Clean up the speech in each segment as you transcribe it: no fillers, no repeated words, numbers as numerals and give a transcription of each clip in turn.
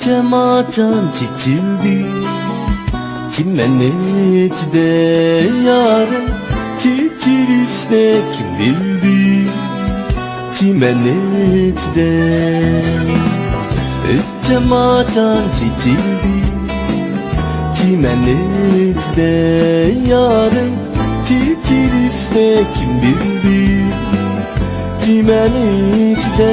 Cemacan çiçildi çimenecide yarım çiçilişte kim bildi çimenecide Cemacan çiçildi çimenecide yarım çiçilişte kim bildi çimenecide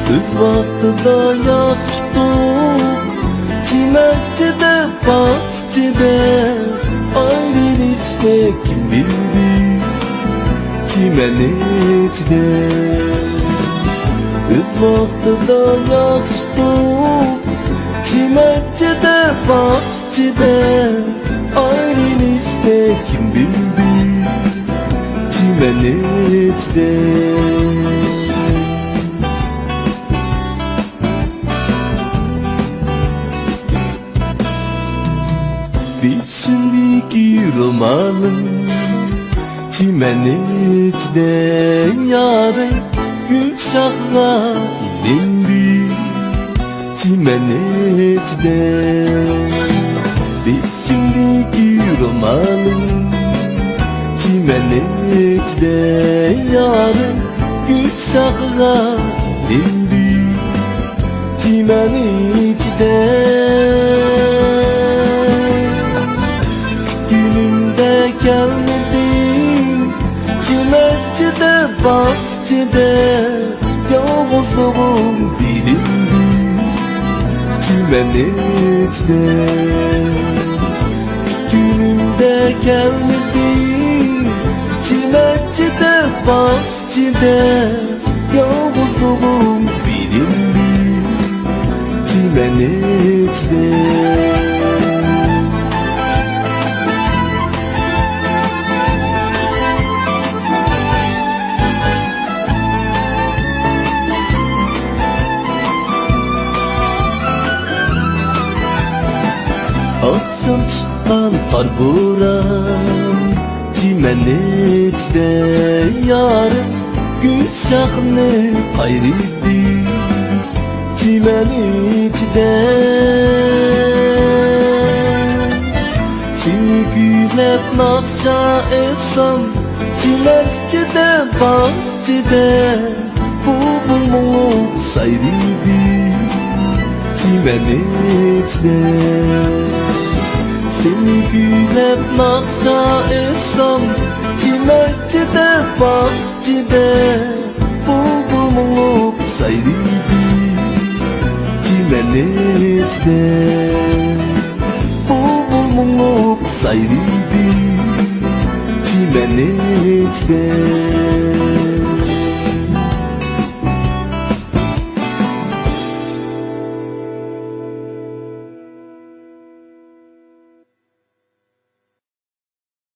Öz vaxtıda yaxşıdıq Çiməkçədə, bahçədə Ayrılışda kim bildi Çimənəcdə Öz vaxtıda yaxşıdıq Çiməkçədə, bahçədə Ayrılışda kim bildi Çimənəcdə Bir şimdiki romanım çimenecde yarın Gülşah'a indi çimenecde Bir şimdiki romanım çimenecde yarın Gülşah'a indi çimenecde Günümde gelmedin Çimezcide, bahçede Yalnızlığım bilindi Çimenecde Günümde gelmedin Çimezcide, bahçede Yalnızlığım bilindi Çimenecde Akşam çıkan kar buran çimenecde yarım Gülşahını kayrıydı çimenecde Seni güylep nakşa etsem çimenecde bahçede Bu bulmuluk sayrıydı çimenecde Seni güylep nakşa etsem Çimekçide, bahçede Bulgumuluk sayrıydı Çimenecde Bulgumuluk sayrıydı Çimenecde